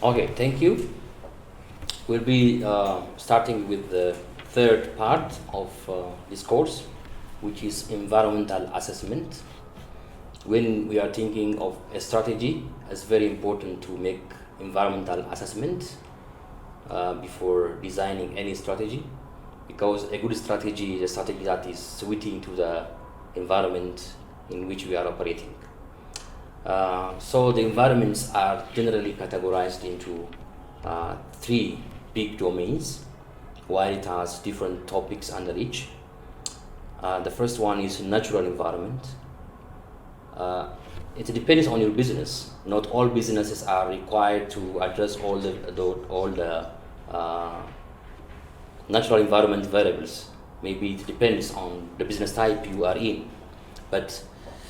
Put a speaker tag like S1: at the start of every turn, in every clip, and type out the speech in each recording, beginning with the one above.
S1: Okay, thank you. We'll be starting with the third part of this course, which is environmental assessment. When we are thinking of a strategy, it's very important to make environmental assessment before designing any strategy, because a good strategy is a strategy that is suiting to the environment in which we are operating. So the environments are generally categorized into three big domains, while it has different topics under each. The first one is natural environment. It depends on your business. Not all businesses are required to address all the natural environment variables. Maybe it depends on the business type you are in, but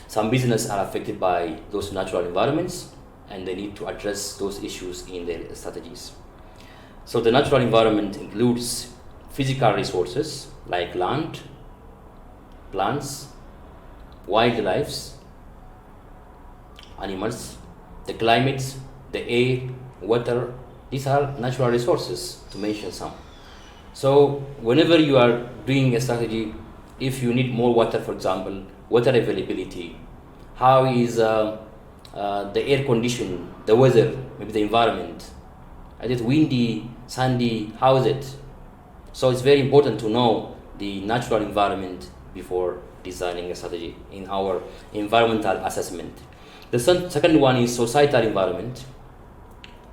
S1: some businesses are affected by those natural environments, and they need to address those issues in their strategies. So the natural environment includes physical resources like land, plants, wildlife, animals, the climate, the air, water. These are natural resources, to mention some. So whenever you are doing a strategy, if you need more water, for example, water availability, how is the air condition, the weather, maybe the environment, is it windy, sandy, how is it? So it's very important to know the natural environment before designing a strategy in our environmental assessment. The second one is societal environment,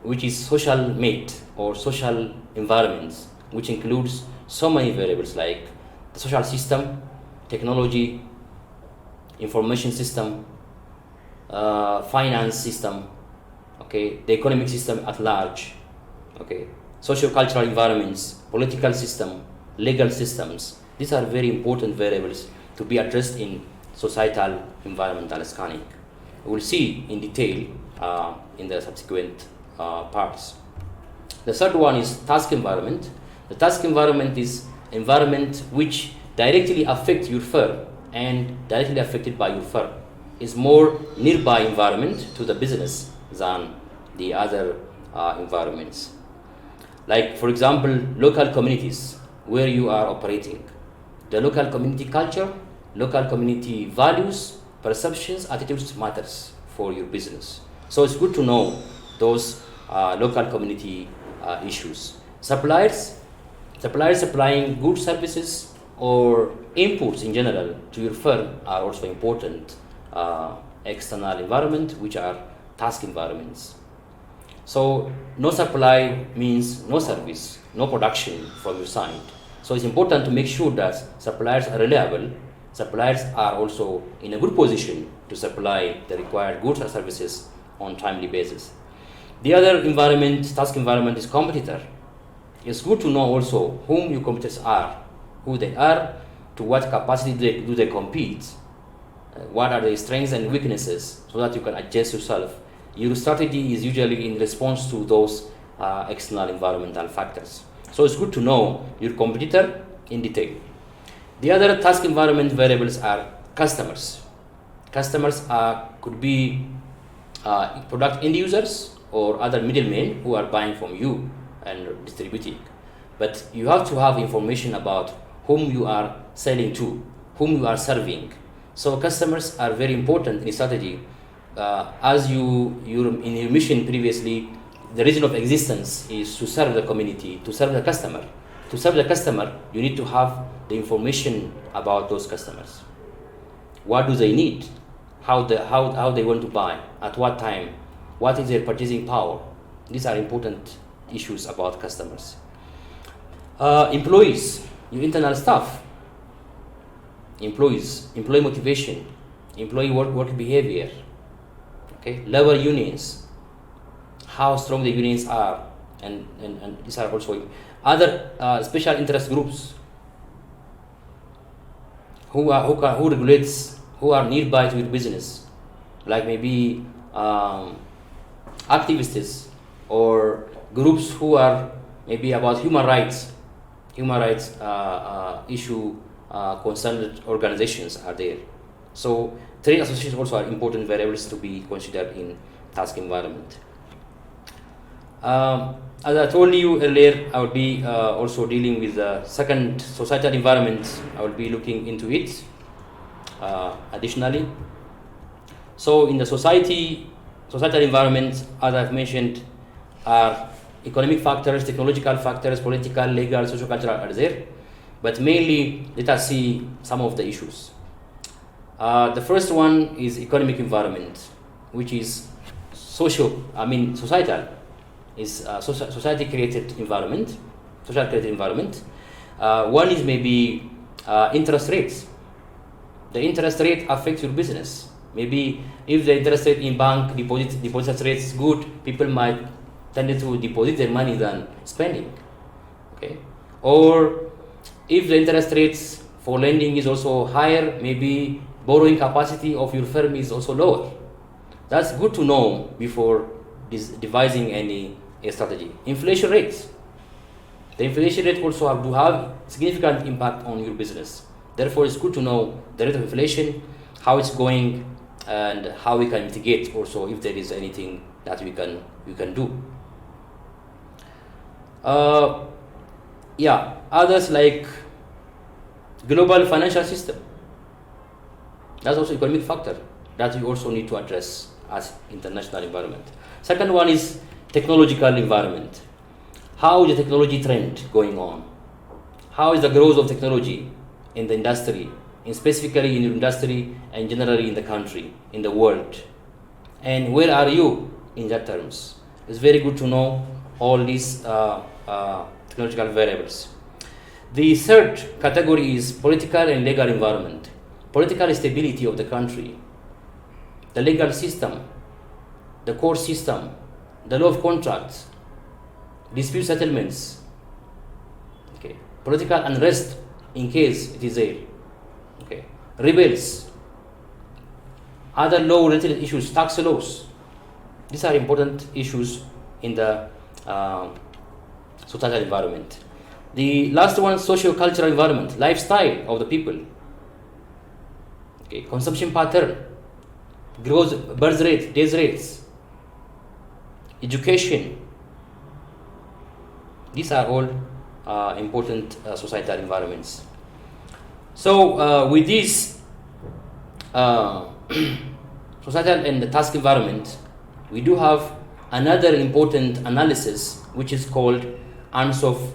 S1: which is social made or social environments, which includes so many variables like the social system, technology, information system, finance system, okay, the economic system at large, okay, socio-cultural environments, political system, legal systems. These are very important variables to be addressed in societal environmental scanning. We'll see in detail in the subsequent parts. The third one is task environment. The task environment is environment which directly affect your firm and directly affected by your firm. It's more nearby environment to the business than the other environments. Like, for example, local communities where you are operating. The local community culture, local community values, perceptions, attitudes matters for your business. So it's good to know those local community issues. Suppliers supplying good services or inputs in general to your firm are also important external environment, which are task environments. So no supply means no service, no production from your side. So it's important to make sure that suppliers are reliable, suppliers are also in a good position to supply the required goods or services on timely basis. The other environment, task environment, is competitor. It's good to know also whom your competitors are, who they are, to what capacity do they compete, what are their strengths and weaknesses, so that you can adjust yourself. Your strategy is usually in response to those external environmental factors. So it's good to know your competitor in detail. The other task environment variables are customers. Customers could be product end users or other middlemen who are buying from you and distributing. But you have to have information about whom you are selling to, whom you are serving. So customers are very important in strategy. As in your mission previously, the reason of existence is to serve the community, to serve the customer. To serve the customer, you need to have the information about those customers. What do they need? How they want to buy? At what time? What is their purchasing power? These are important issues about customers. Employees, your internal staff. Employees, employee motivation, employee work behavior. Okay, labor unions, how strong the unions are, and these are also other special interest groups who regulates, who are nearby to your business, like maybe activists or groups who are maybe about human rights issue concerned organizations are there. So trade associations also are important variables to be considered in task environment. As I told you earlier, I will be also dealing with the second societal environment. I will be looking into it additionally. So in the societal environment, as I've mentioned, are economic factors, technological factors, political, legal, socio-cultural are there. But mainly, let us see some of the issues. The first one is economic environment, which is societal. Is society created environment, social created environment. One is maybe interest rates. The interest rate affects your business. Maybe if the interest rate in bank deposit rate is good, people might tend to deposit their money than spending. Okay, or if the interest rates for lending is also higher, maybe borrowing capacity of your firm is also lower. That's good to know before devising any strategy. Inflation rates. The inflation rate also have significant impact on your business. Therefore, it's good to know the rate of inflation, how it's going, and how we can mitigate also if there is anything that we can do. Others like global financial system. That's also economic factor that we also need to address as international environment. Second one is technological environment. How is the technology trend going on? How is the growth of technology in the industry, and specifically in your industry and generally in the country, in the world? And where are you in that terms? It's very good to know all these technological variables. The third category is political and legal environment. Political stability of the country, the legal system, the court system, the law of contracts, dispute settlements, okay, political unrest in case it is there, okay, rebels, other law-related issues, tax laws. These are important issues in the societal environment. The last one, socio-cultural environment, lifestyle of the people, okay, consumption pattern, growth, birth rate, death rates, education. These are all important societal environments. So with this societal and the task environment, we do have another important analysis which is called ANSOF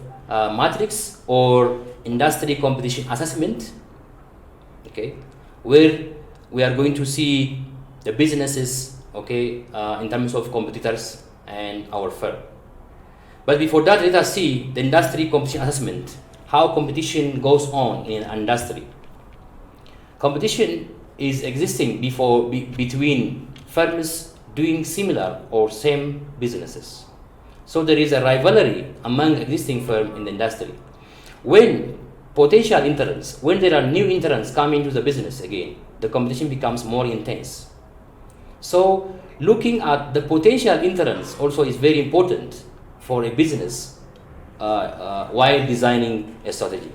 S1: matrix or industry competition assessment, okay, where we are going to see the businesses, okay, in terms of competitors and our firm. But before that, let us see the industry competition assessment, how competition goes on in an industry. Competition is existing between firms doing similar or same businesses. So there is a rivalry among existing firms in the industry. When potential entrants, when there are new entrants coming to the business again, the competition becomes more intense. So looking at the potential entrants also is very important for a business while designing a strategy.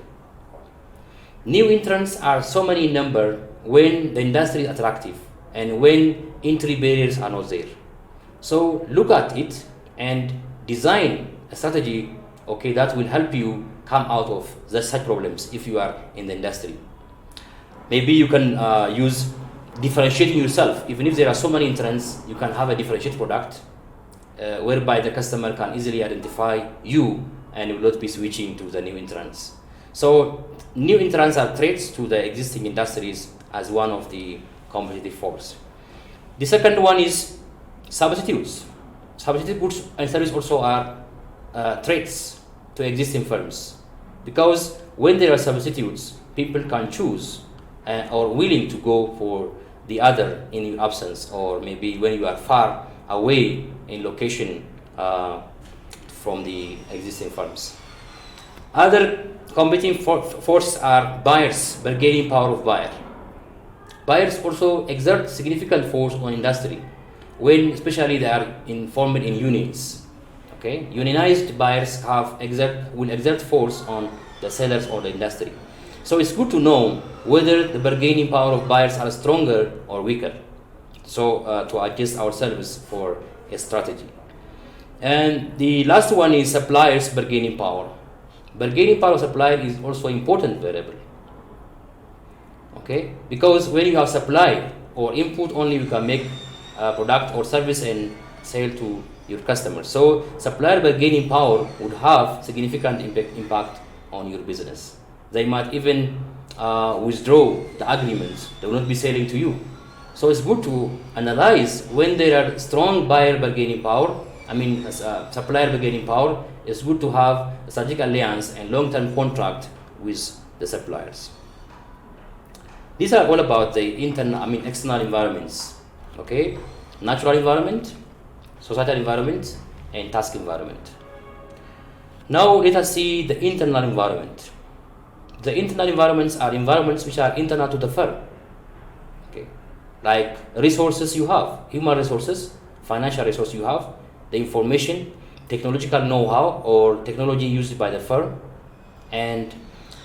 S1: New entrants are so many in number when the industry is attractive and when entry barriers are not there. So look at it and design a strategy, okay, that will help you come out of such problems if you are in the industry. Maybe you can use differentiating yourself. Even if there are so many entrants, you can have a differentiated product whereby the customer can easily identify you and will not be switching to the new entrants. So new entrants are threats to the existing industries as one of the competitive force. The second one is substitutes. Substitute goods and services also are threats to existing firms, because when there are substitutes, people can choose or willing to go for the other in your absence, or maybe when you are far away in location from the existing firms. Other competing forces are buyers, bargaining power of buyer. Buyers also exert significant force on industry when especially they are formed in unions. Okay, unionized buyers will exert force on the sellers or the industry. So it's good to know whether the bargaining power of buyers are stronger or weaker, so to adjust ourselves for a strategy. And the last one is suppliers bargaining power. Bargaining power of supplier is also important variable. Okay, because when you have supply or input, only you can make a product or service and sell to your customers. So supplier bargaining power would have significant impact on your business. They might even withdraw the agreement. They will not be selling to you. So it's good to analyze when there are strong buyer bargaining power, supplier bargaining power. It's good to have a strategic alliance and long-term contract with the suppliers. These are all about the external environments. Okay, natural environment, societal environment, and task environment. Now let us see the internal environment. The internal environments are environments which are internal to the firm. Okay, like resources you have, human resources, financial resources you have, the information, technological know-how or technology used by the firm, and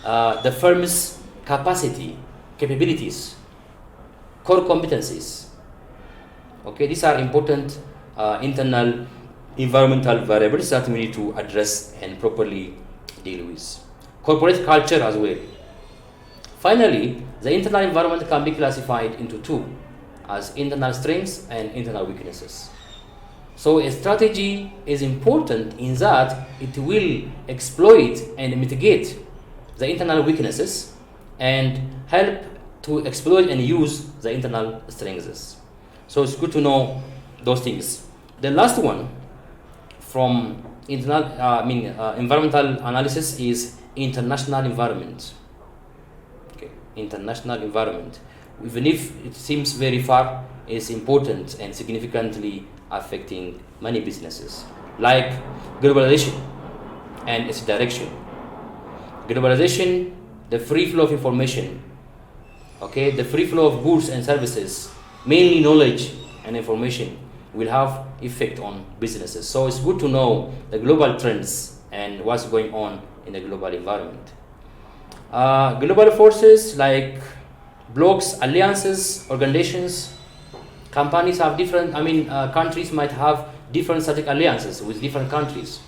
S1: the firm's capacity, capabilities, core competencies. Okay, these are important internal environmental variables that we need to address and properly deal with. Corporate culture as well. Finally, the internal environment can be classified into two, as internal strengths and internal weaknesses. So a strategy is important in that it will exploit and mitigate the internal weaknesses and help to exploit and use the internal strengths. So it's good to know those things. The last one from environmental analysis is international environment. Okay, international environment. Even if it seems very far, it's important and significantly affecting many businesses, like globalization and its direction. Globalization, the free flow of information, okay, the free flow of goods and services, mainly knowledge and information, will have effect on businesses. So it's good to know the global trends and what's going on in the global environment. Global forces like blocs, alliances, organizations, companies have different, countries might have different strategic alliances with different countries.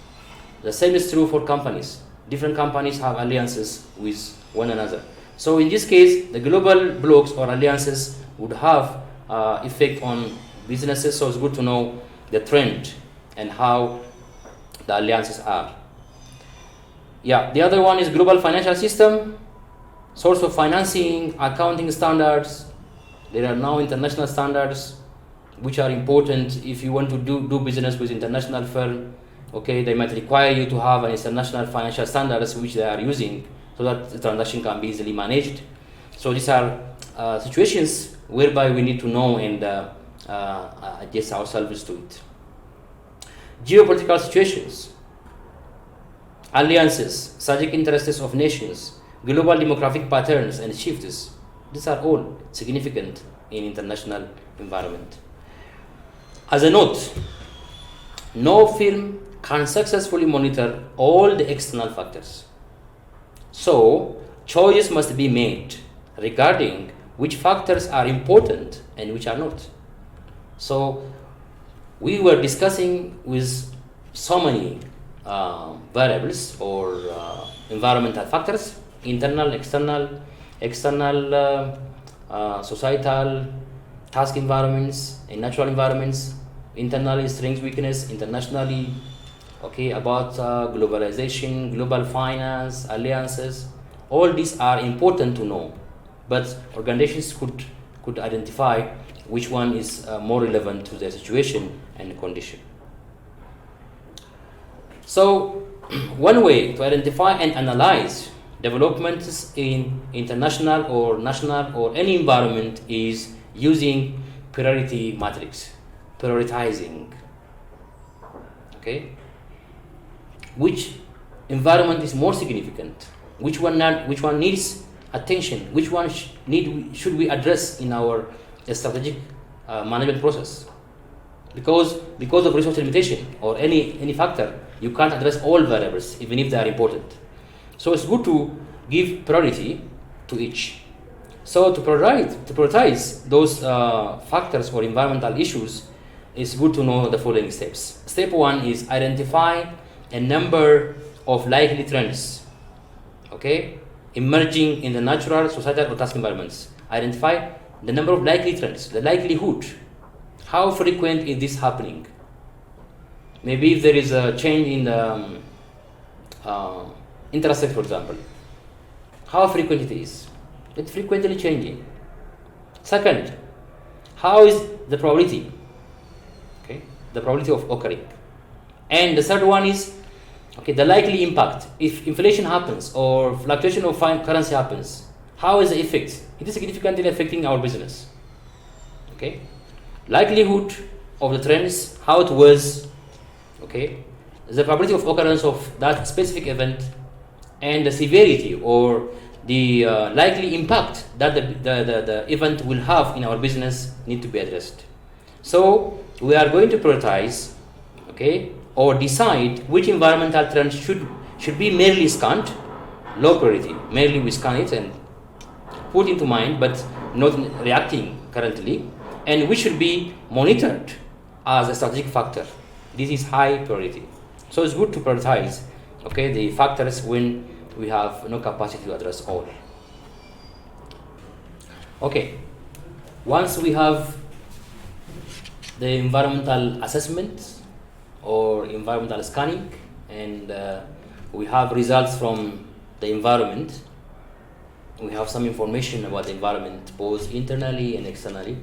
S1: The same is true for companies. Different companies have alliances with one another. So in this case, the global blocs or alliances would have effect on businesses, so it's good to know the trend and how the alliances are. Yeah, the other one is global financial system, source of financing, accounting standards. There are now international standards which are important if you want to do business with international firm. Okay, they might require you to have an international financial standards which they are using so that the transaction can be easily managed. So these are situations whereby we need to know and adjust ourselves to it. Geopolitical situations, alliances, strategic interests of nations, global demographic patterns and shifts. These are all significant in international environment. As a note, no firm can successfully monitor all the external factors. So, choices must be made regarding which factors are important and which are not. So, we were discussing with so many variables or environmental factors, internal, external, societal, task environments, and natural environments, internally strengths, weakness, internationally, okay, about globalization, global finance, alliances. All these are important to know, but organizations could identify which one is more relevant to their situation and condition. So, one way to identify and analyze developments in international or national or any environment is using priority matrix, prioritizing. Okay, which environment is more significant? Which one needs attention? Which one should we address in our strategic management process? Because of resource limitation or any factor, you can't address all variables even if they are important. So it's good to give priority to each. So to prioritize those factors or environmental issues, it's good to know the following steps. Step 1 is identify a number of likely trends, okay, emerging in the natural, societal, or task environments. Identify the number of likely trends, the likelihood. How frequent is this happening? Maybe if there is a change in the interest rate, for example, how frequent it is? It's frequently changing. Second, how is the probability? Okay, the probability of occurring. And the third one is, okay, the likely impact. If inflation happens or fluctuation of currency happens, how is the effect? It is significantly affecting our business. Okay, likelihood of the trends, how it was, okay, the probability of occurrence of that specific event, and the severity or the likely impact that the event will have in our business need to be addressed. So we are going to prioritize, okay, or decide which environmental trends should be merely scanned, low priority, merely we scan it and put into mind but not reacting currently, and which should be monitored as a strategic factor. This is high priority. So it's good to prioritize, okay, the factors when we have no capacity to address all. Okay, once we have the environmental assessment or environmental scanning, and we have results from the environment, we have some information about the environment both internally and externally.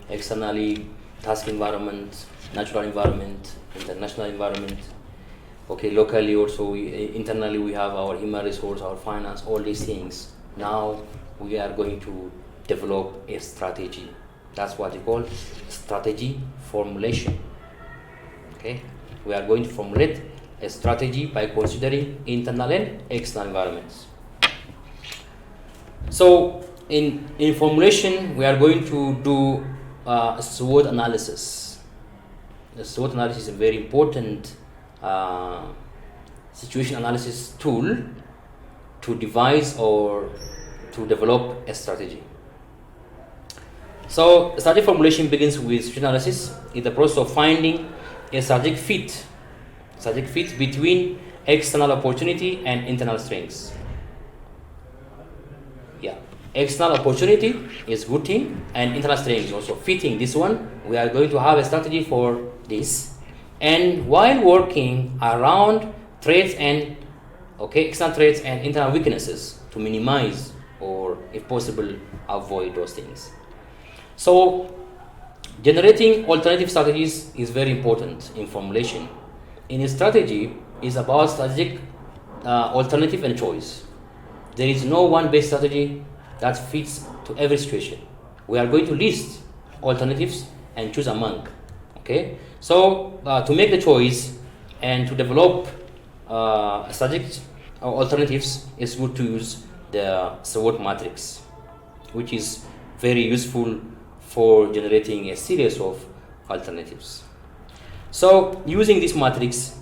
S1: Externally, task environment, natural environment, international environment. Okay, locally also, internally we have our human resource, our finance, all these things. Now we are going to develop a strategy. That's what you call strategy formulation. Okay, we are going to formulate a strategy by considering internal and external environments. So in formulation, we are going to do a SWOT analysis. The SWOT analysis is a very important situation analysis tool to devise or to develop a strategy. So strategy formulation begins with situation analysis. It's the process of finding a strategic fit between external opportunity and internal strengths. Yeah, external opportunity is good thing, and internal strength is also fitting. This one, we are going to have a strategy for this, and while working around threats and external threats and internal weaknesses to minimize or, if possible, avoid those things. So generating alternative strategies is very important in formulation. In a strategy is about strategic alternative and choice. There is no one best strategy that fits to every situation. We are going to list alternatives and choose among. Okay, so to make the choice and to develop strategic alternatives, it's good to use the SWOT matrix, which is very useful for generating a series of alternatives. So using this matrix,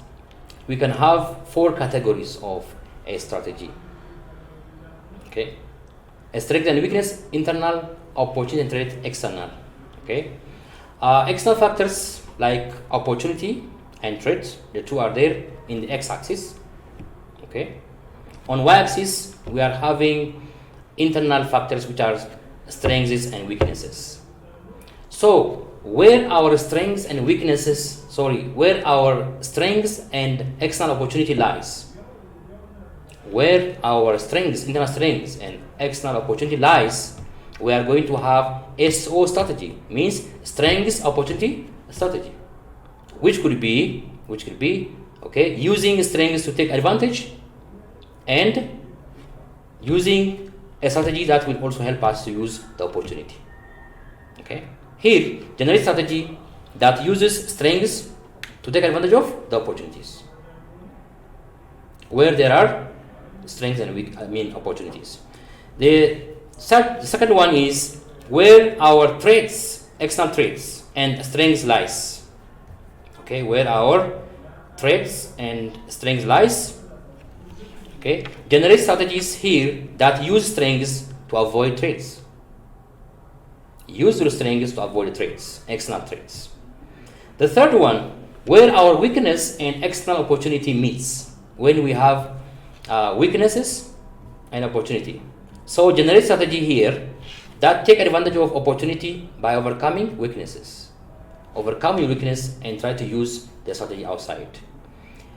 S1: we can have 4 categories of a strategy. Okay, a strength and weakness, internal, opportunity and threat, external. Okay, external factors like opportunity and threat, the two are there in the x-axis. Okay, on y-axis we are having internal factors, which are strengths and weaknesses. So where our strengths and external opportunity lies, where our strengths, internal strengths and external opportunity lies, we are going to have SO strategy, means strengths, opportunity, strategy, which could be okay, using strengths to take advantage and using a strategy that will also help us to use the opportunity. Okay, here generate strategy that uses strengths to take advantage of the opportunities, where there are strengths and opportunities. The second one is where our traits, external traits and strengths lies. Okay, where our traits and strengths lies. Okay, generate strategies here that use strengths to avoid traits. Use your strengths to avoid traits, external traits. The third one, where our weakness and external opportunity meets, when we have weaknesses and opportunity. So generate strategy here that take advantage of opportunity by overcoming weaknesses. Overcome your weakness and try to use the strategy outside.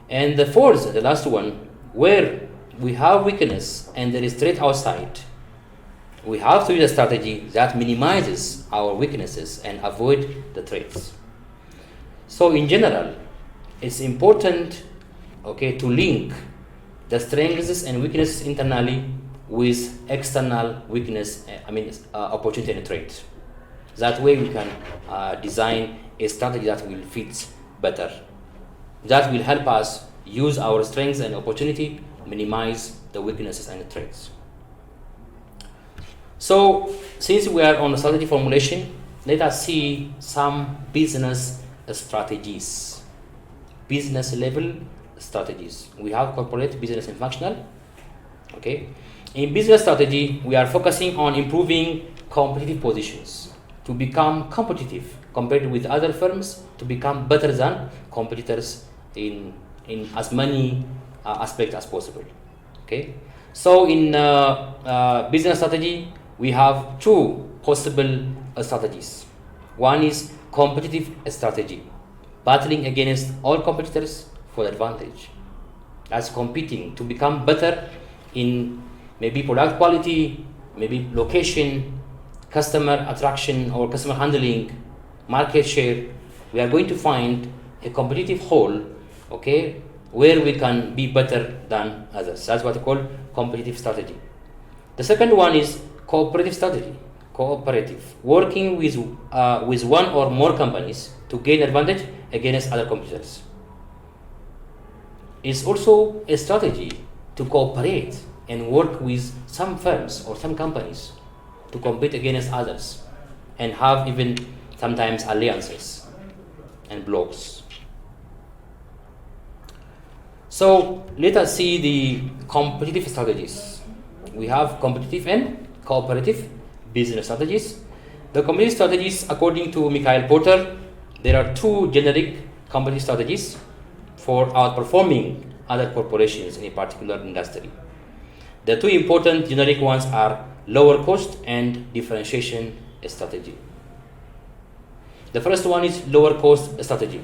S1: And the fourth, the last one, where we have weakness and there is threat outside, we have to use a strategy that minimizes our weaknesses and avoid the threats. So in general, it's important, okay, to link the strengths and weaknesses internally with external weakness, opportunity and threat. That way we can design a strategy that will fit better. That will help us use our strengths and opportunity, minimize the weaknesses and the threats. So, since we are on the strategy formulation, let us see some business strategies. Business level strategies. We have corporate, business, and functional. Okay. In business strategy, we are focusing on improving competitive positions to become competitive compared with other firms, to become better than competitors in as many aspects as possible. Okay. So in business strategy, we have two possible strategies. One is competitive strategy, battling against all competitors for advantage. That's competing to become better in maybe product quality, maybe location, customer attraction or customer handling, market share. We are going to find a competitive whole, okay, where we can be better than others. That's what we call competitive strategy. The second one is cooperative strategy. Cooperative, working with one or more companies to gain advantage against other competitors. It's also a strategy to cooperate and work with some firms or some companies to compete against others and have even sometimes alliances and blocks. So let us see the competitive strategies. We have competitive and cooperative business strategies. The competitive strategies, according to Michael Porter, there are two generic competitive strategies for outperforming other corporations in a particular industry. The two important generic ones are lower cost and differentiation strategy. The first one is lower cost strategy.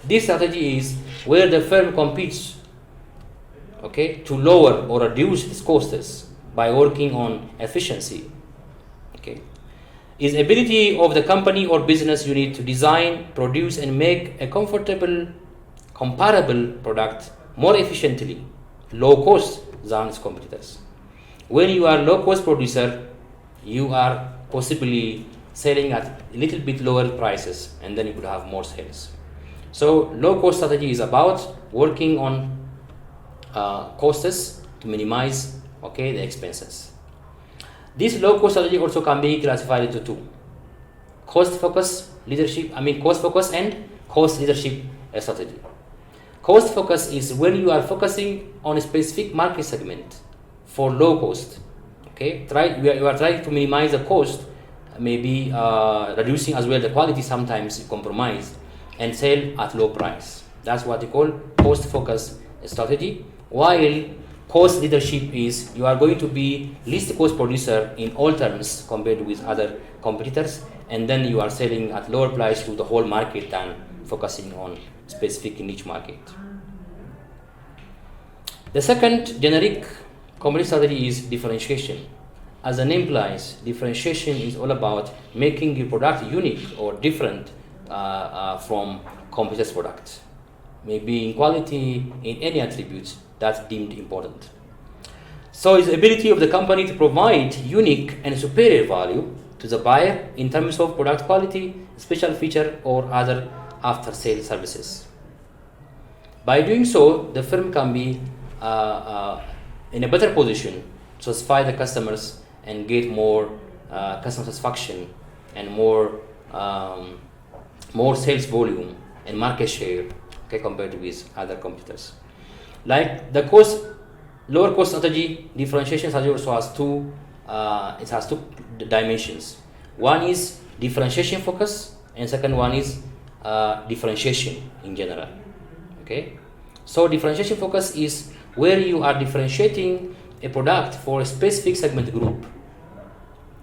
S1: This strategy is where the firm competes, okay, to lower or reduce its costs by working on efficiency. Okay, is ability of the company or business unit to design, produce, and make a comfortable, comparable product more efficiently, low cost than its competitors. When you are low cost producer, you are possibly selling at a little bit lower prices, and then you could have more sales. So low cost strategy is about working on costs to minimize, okay, the expenses. This low cost strategy also can be classified into two: cost focus and cost leadership strategy. Cost focus is when you are focusing on a specific market segment for low cost. Okay, you are trying to minimize the cost, maybe reducing as well the quality, sometimes compromise, and sell at low price. That's what you call cost focus strategy. While cost leadership is you are going to be least cost producer in all terms compared with other competitors, and then you are selling at lower price to the whole market than focusing on specific niche market. The second generic competitive strategy is differentiation. As the name implies, differentiation is all about making your product unique or different from competitors' products, maybe in quality, in any attributes that's deemed important. So it's the ability of the company to provide unique and superior value to the buyer in terms of product quality, special feature, or other after-sale services. By doing so, the firm can be in a better position to satisfy the customers and get more customer satisfaction and more sales volume and market share, okay, compared with other competitors. Like the lower cost strategy, differentiation strategy also has two dimensions. One is differentiation focus, and second one is differentiation in general. Okay, so differentiation focus is where you are differentiating a product for a specific segment group.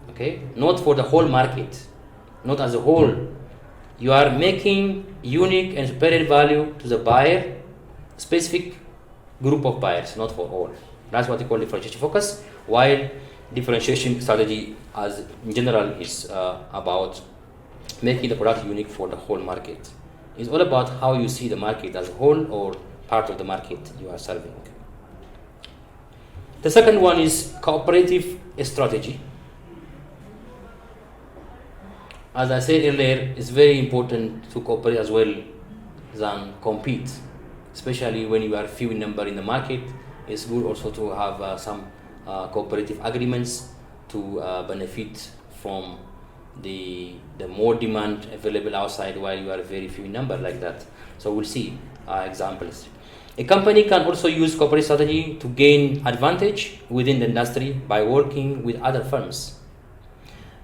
S1: Okay, not for the whole market, not as a whole. You are making unique and superior value to the buyer, specific group of buyers, not for all. That's what we call differentiation focus, while differentiation strategy as in general is about making the product unique for the whole market. It's all about how you see the market as a whole or part of the market you are serving. The second one is cooperative strategy. As I said earlier, it's very important to cooperate as well than compete, especially when you are few in number in the market. It's good also to have some cooperative agreements to benefit from the more demand available outside while you are very few in number like that. So we'll see examples. A company can also use cooperative strategy to gain advantage within the industry by working with other firms.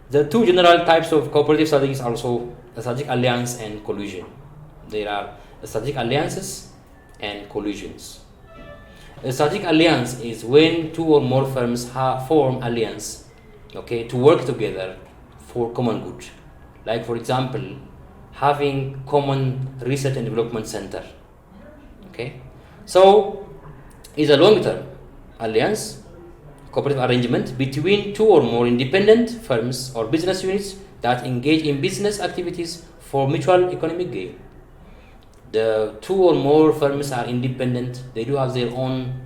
S1: The two general types of cooperative strategies are also strategic alliance and collusion. There are strategic alliances and collusions. A strategic alliance is when two or more firms form alliance, okay, to work together for common good. Like for example, having common research and development center. Okay, so it's a long-term alliance, cooperative arrangement between two or more independent firms or business units that engage in business activities for mutual economic gain. The two or more firms are independent. They do have their own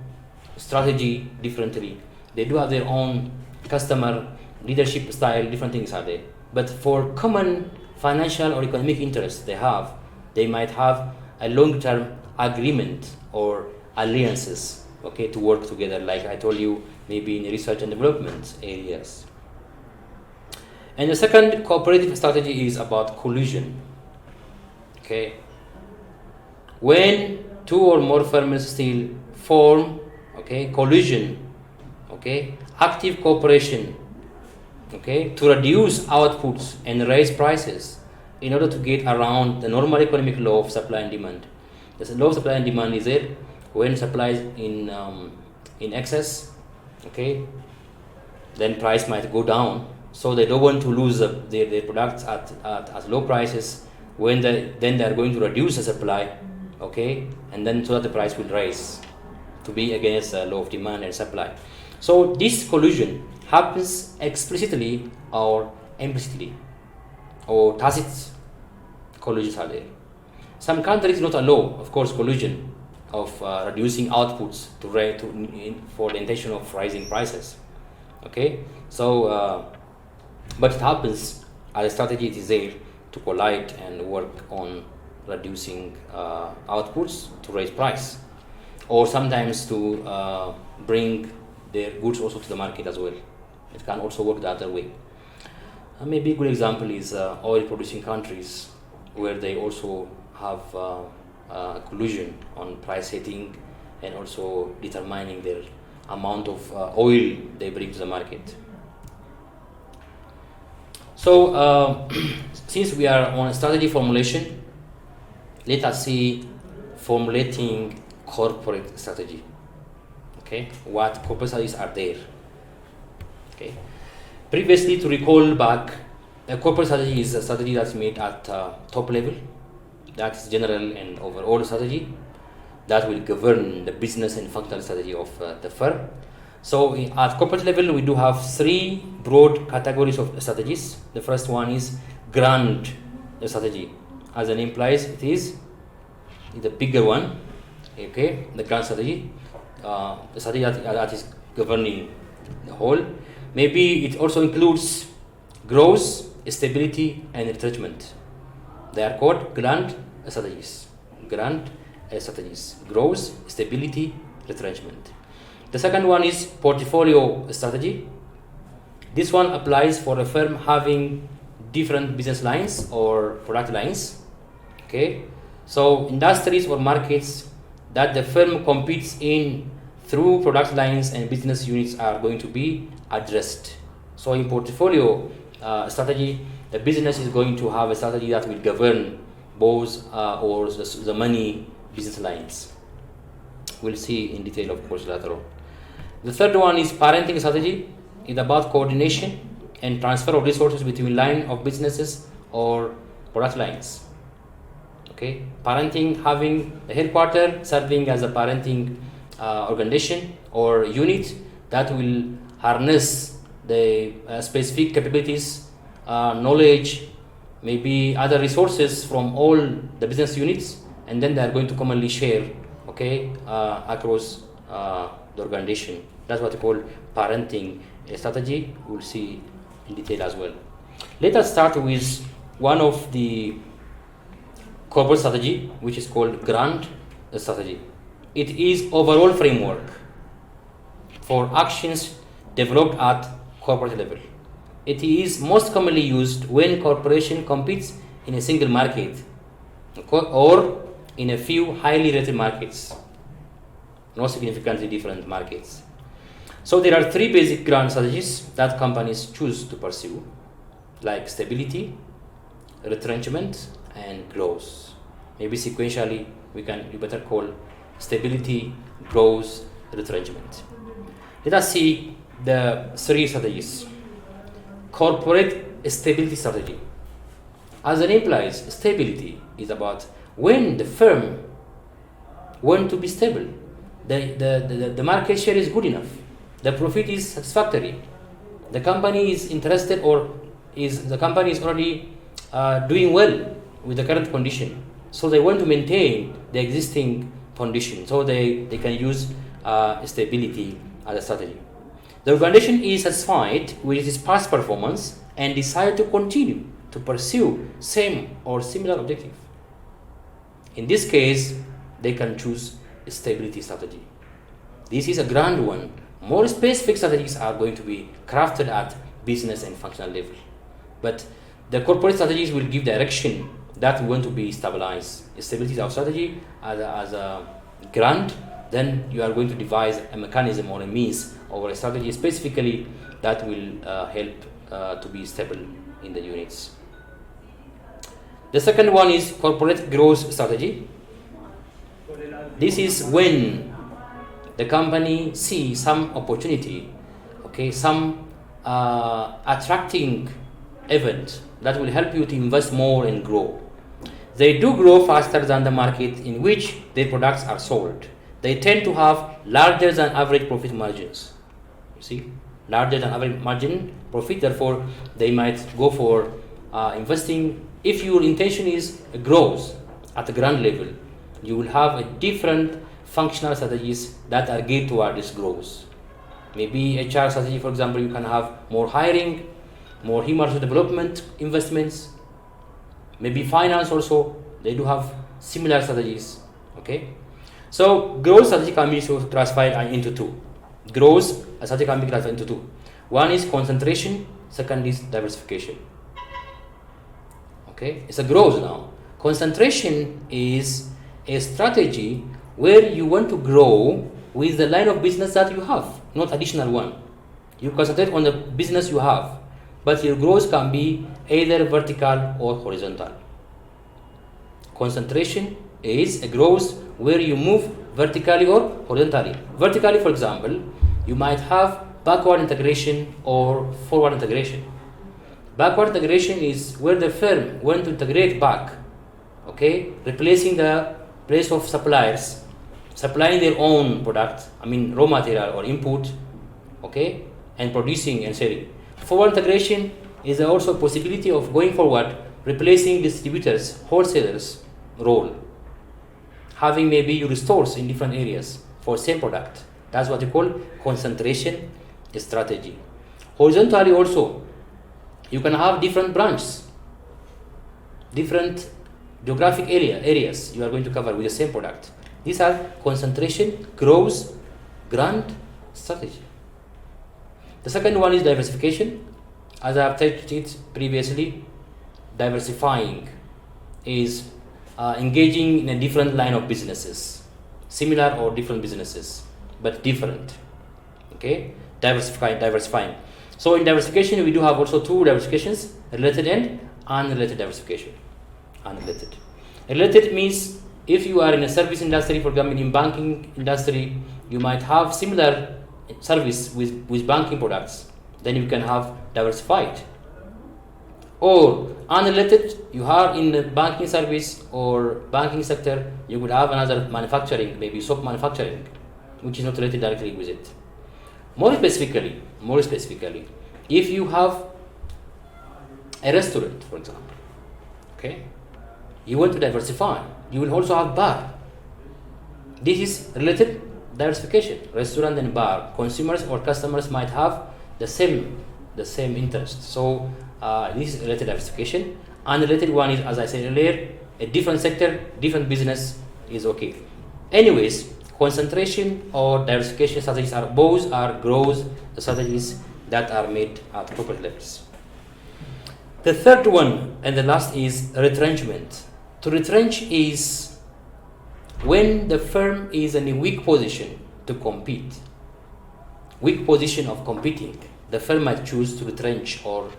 S1: strategy differently. They do have their own customer leadership style, different things are there. But for common financial or economic interests they might have a long-term agreement or alliances, okay, to work together, like I told you, maybe in research and development areas. And the second cooperative strategy is about collusion. Okay, when two or more firms still form, okay, collusion, okay, active cooperation, okay, to reduce outputs and raise prices in order to get around the normal economic law of supply and demand. The law of supply and demand is there when supply is in excess, okay, then price might go down. So they don't want to lose their products at low prices. When then they are going to reduce the supply, okay, and then so that the price will rise to be against the law of demand and supply. So this collusion happens explicitly or implicitly, or tacit collusions are there. Some countries not allow, of course, collusion of reducing outputs for the intention of rising prices. Okay, so but it happens as a strategy. It is there to collide and work on reducing outputs to raise price, or sometimes to bring their goods also to the market as well. It can also work the other way. Maybe a good example is oil producing countries, where they also have collusion on price setting and also determining their amount of oil they bring to the market. So since we are on strategy formulation, let us see formulating corporate strategy. Okay, what corporate strategies are there? Okay, previously, to recall back, a corporate strategy is a strategy that's made at top level. That is general and overall strategy that will govern the business and functional strategy of the firm. So at corporate level, we do have three broad categories of strategies. The first one is grand strategy. As the name implies, it is the bigger one. Okay, the grand strategy, the strategy that is governing the whole. Maybe it also includes growth, stability, and retrenchment. They are called grand strategies. Grand strategies: growth, stability, retrenchment. The second one is portfolio strategy. This one applies for a firm having different business lines or product lines. Okay, so industries or markets that the firm competes in through product lines and business units are going to be addressed. So in portfolio strategy, the business is going to have a strategy that will govern both or the many business lines. We'll see in detail, of course, later on. The third one is parenting strategy. It's about coordination and transfer of resources between line of businesses or product lines. Okay, parenting, having the headquarter serving as a parenting organization or unit that will harness the specific capabilities, knowledge, maybe other resources from all the business units, and then they are going to commonly share, okay, across the organization. That's what we call parenting strategy. We'll see in detail as well. Let us start with one of the corporate strategy, which is called grand strategy. It is overall framework for actions developed at corporate level. It is most commonly used when corporation competes in a single market or in a few highly rated markets, not significantly different markets. So there are three basic grand strategies that companies choose to pursue, like stability, retrenchment, and growth. Maybe sequentially we better call stability, growth, retrenchment. Let us see the three strategies. Corporate stability strategy. As the name implies, stability is about when the firm want to be stable. The market share is good enough. The profit is satisfactory. The company is interested the company is already doing well with the current condition. So they want to maintain the existing condition. So they can use stability as a strategy. The organization is satisfied with its past performance and decide to continue to pursue same or similar objective. In this case, they can choose a stability strategy. This is a grand one. More specific strategies are going to be crafted at business and functional level. But the corporate strategies will give direction that we want to be stabilized. Stability is our strategy as a grant. Then you are going to devise a mechanism or a means or a strategy specifically that will help to be stable in the units. The second one is corporate growth strategy. This is when the company sees some opportunity, okay, some attracting event that will help you to invest more and grow. They do grow faster than the market in which their products are sold. They tend to have larger than average profit margins. You see, larger than average margin profit, therefore they might go for investing. If your intention is growth at the grand level, you will have a different functional strategies that are geared toward this growth. Maybe HR strategy, for example, you can have more hiring, more human resource development investments. Maybe finance also, they do have similar strategies. Okay, so growth strategy can be classified into two. Growth strategy can be classified into two. One is concentration, second is diversification. Okay, it's a growth now. Concentration is a strategy where you want to grow with the line of business that you have, not additional one. You concentrate on the business you have, but your growth can be either vertical or horizontal. Concentration is a growth where you move vertically or horizontally. Vertically, for example, you might have backward integration or forward integration. Backward integration is where the firm wants to integrate back, okay, replacing the place of suppliers, supplying their own product, raw material or input, okay, and producing and selling. Forward integration is also a possibility of going forward, replacing distributors, wholesalers role, having maybe your stores in different areas for same product. That's what you call concentration strategy. Horizontally also, you can have different branches, different geographic areas you are going to cover with the same product. These are concentration, growth, grand strategy. The second one is diversification. As I have touched it previously, diversifying is engaging in a different line of businesses, similar or different businesses, but different. Okay, diversifying. So in diversification, we do have also two diversifications: related and unrelated diversification. Unrelated. Related means if you are in a service industry, for example, in banking industry, you might have similar service with banking products. Then you can have diversified. Or unrelated, you are in the banking service or banking sector, you could have another manufacturing, maybe soap manufacturing, which is not related directly with it. More specifically, if you have a restaurant, for example, okay, you want to diversify, you will also have bar. This is related diversification. Restaurant and bar, consumers or customers might have the same interest. So this is related diversification. Unrelated one is, as I said earlier, a different sector, different business is okay. Anyways, concentration or diversification strategies are growth strategies that are made at corporate levels. The third one and the last is retrenchment. To retrench is when the firm is in a weak position to compete, weak position of competing, the firm might choose to retrench or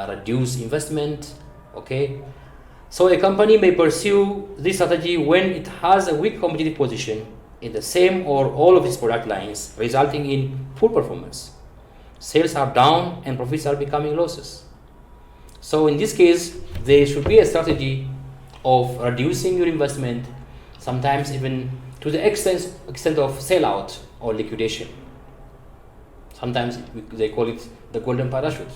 S1: reduce investment. Okay, so a company may pursue this strategy when it has a weak competitive position in the same or all of its product lines, resulting in poor performance. Sales are down and profits are becoming losses. So in this case, there should be a strategy of reducing your investment, sometimes even to the extent of sellout or liquidation. Sometimes they call it the golden parachute.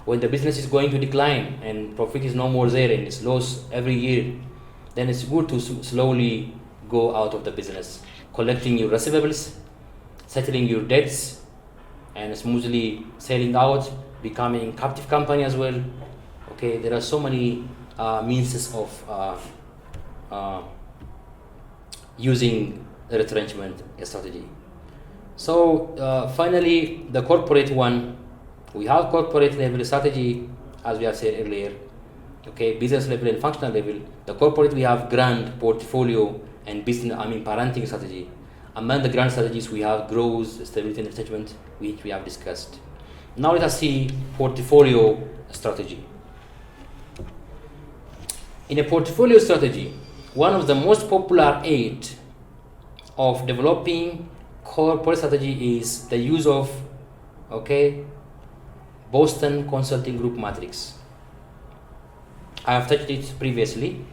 S1: When the business is going to decline and profit is no more there and it's lost every year, then it's good to slowly go out of the business, collecting your receivables, settling your debts, and smoothly selling out, becoming captive company as well. Okay, there are so many means of using the retrenchment strategy. So finally, the corporate one, we have corporate level strategy, as we have said earlier. Okay, business level and functional level. The corporate, we have grand portfolio and business, parenting strategy. Among the grand strategies, we have growth, stability, and retrenchment, which we have discussed. Now let us see portfolio strategy. In a portfolio strategy, one of the most popular aids of developing corporate strategy is the use of, Boston Consulting Group matrix. I have touched it previously.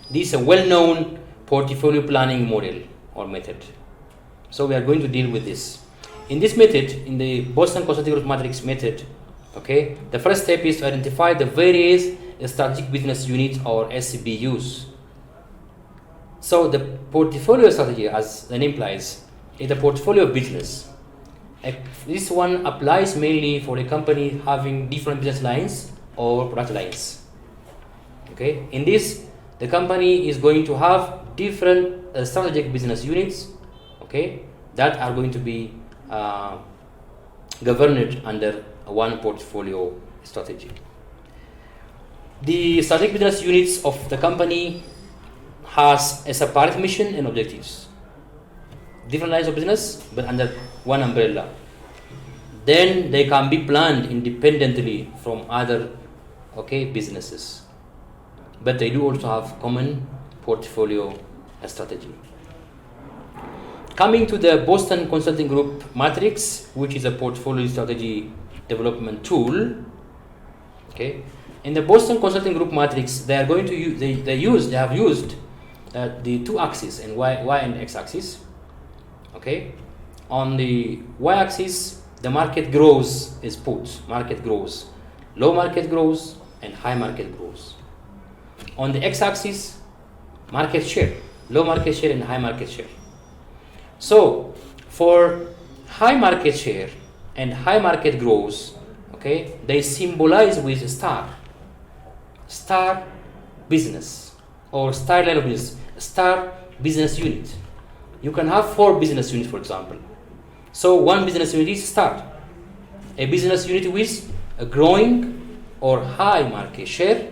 S1: This is a well-known portfolio planning model or method. So we are going to deal with this. In this method, in the Boston Consulting Group matrix method, the first step is to identify the various strategic business units or SBUs. So the portfolio strategy, as the name implies, is a portfolio of business. This one applies mainly for a company having different business lines or product lines. Okay, in this, the company is going to have different strategic business units, that are going to be governed under one portfolio strategy. The strategic business units of the company has a separate mission and objectives. Different lines of business, but under one umbrella. Then they can be planned independently from other businesses. But they do also have common portfolio strategy. Coming to the Boston Consulting Group matrix, which is a portfolio strategy development tool. In the Boston Consulting Group matrix, they are going to use they have used the two axes, and y and x axis. On the y-axis, the market growth is put. Market growth, low market growth, and high market growth. On the x-axis, market share, low market share, and high market share. So, for high market share and high market growth, they symbolize with star business or star line of business, star business unit. You can have 4 business units, for example. So one business unit is star, a business unit with a growing or high market share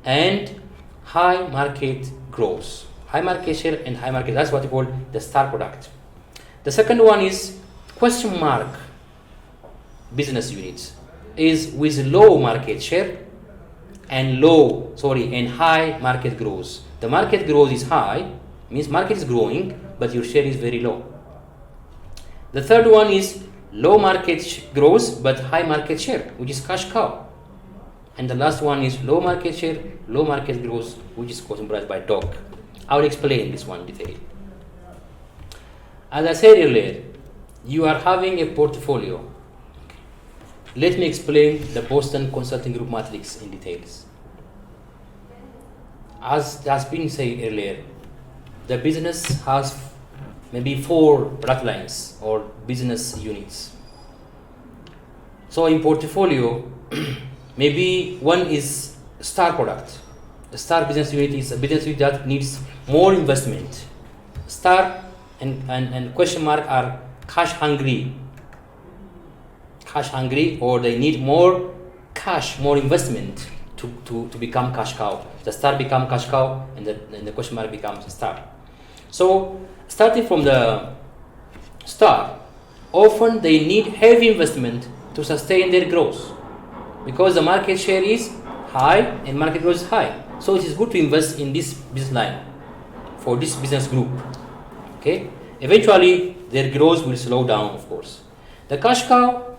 S1: and high market growth. High market share and high market, that's what you call the star product. The second one is question mark business units, is with low market share and high market growth. The market growth is high, means market is growing, but your share is very low. The third one is low market growth, but high market share, which is cash cow. And the last one is low market share, low market growth, which is symbolized by dog. I will explain this one in detail. As I said earlier, you are having a portfolio. Let me explain the Boston Consulting Group matrix in details. As has been said earlier, the business has maybe 4 product lines or business units. So in portfolio, maybe one is star product. The star business unit is a business unit that needs more investment. Star and question mark are cash hungry, or they need more cash, more investment to become cash cow. The star become cash cow, and the question mark becomes star. So starting from the star, often they need heavy investment to sustain their growth, because the market share is high and market growth is high. So it is good to invest in this business line for this business group. Okay, eventually their growth will slow down, of course. The cash cow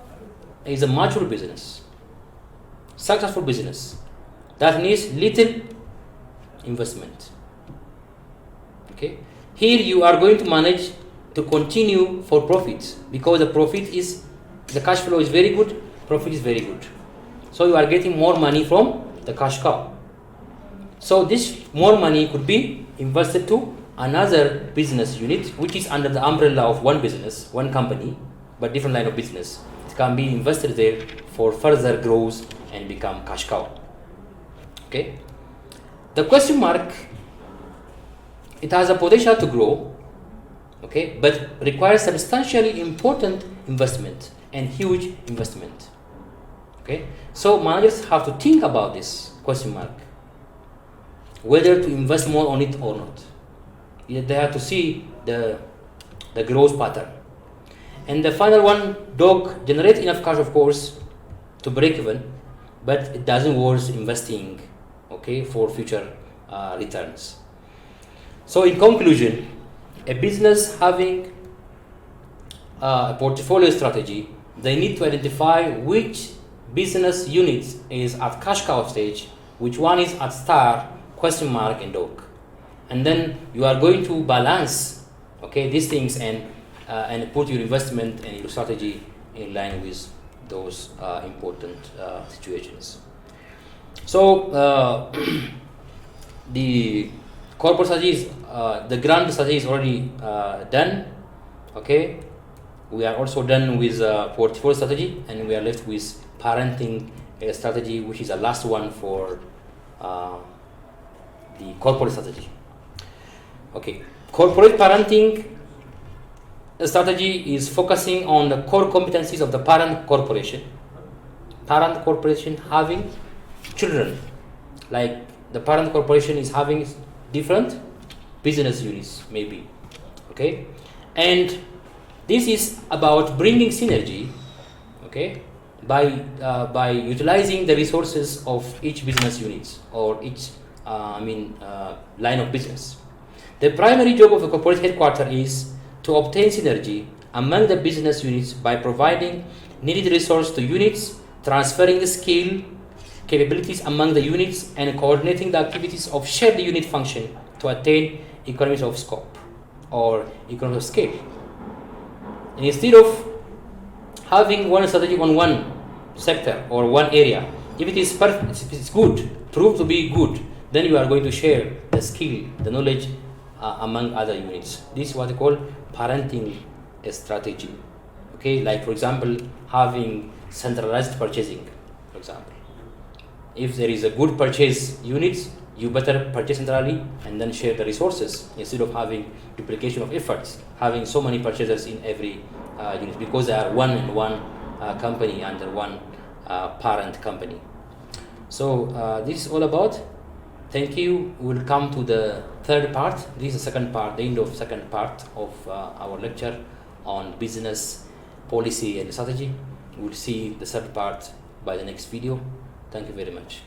S1: is a mature business, successful business that needs little investment. Okay, here you are going to manage to continue for profit, because the cash flow is very good, profit is very good. So you are getting more money from the cash cow. So this more money could be invested to another business unit, which is under the umbrella of one business, one company, but different line of business. It can be invested there for further growth and become cash cow. Okay. The question mark, it has a potential to grow, okay, but requires substantially important investment and huge investment. Okay. So managers have to think about this question mark, whether to invest more on it or not. They have to see the growth pattern. And the final one, dog, generates enough cash, of course, to break even, but it doesn't worth investing, okay, for future returns. So in conclusion, a business having a portfolio strategy, they need to identify which business unit is at cash cow stage, which one is at star, question mark, and dog. And then you are going to balance, okay, these things and put your investment and your strategy in line with those important situations. So the corporate strategy is, the grand strategy is already done. Okay, we are also done with portfolio strategy, and we are left with parenting strategy, which is the last one for the corporate strategy. Okay, corporate parenting strategy is focusing on the core competencies of the parent corporation. Parent corporation having children, like the parent corporation is having different business units, maybe. Okay, and this is about bringing synergy, okay, by utilizing the resources of each business unit or each line of business. The primary job of a corporate headquarters is to obtain synergy among the business units by providing needed resource to units, transferring the skill, capabilities among the units, and coordinating the activities of shared unit function to attain economies of scope or economies of scale. And instead of having one strategy on one sector or one area, if it is perfect, if it's good, proved to be good, then you are going to share the skill, the knowledge among other units. This is what they call parenting strategy. Okay, like for example, having centralized purchasing. For example, if there is a good purchase unit, you better purchase centrally and then share the resources instead of having duplication of efforts, having so many purchasers in every unit, because they are one company under one parent company. So this is all about. Thank you. We'll come to the third part. This is the second part, the end of second part of our lecture on business policy and strategy. We'll see the third part by the next video. Thank you very much.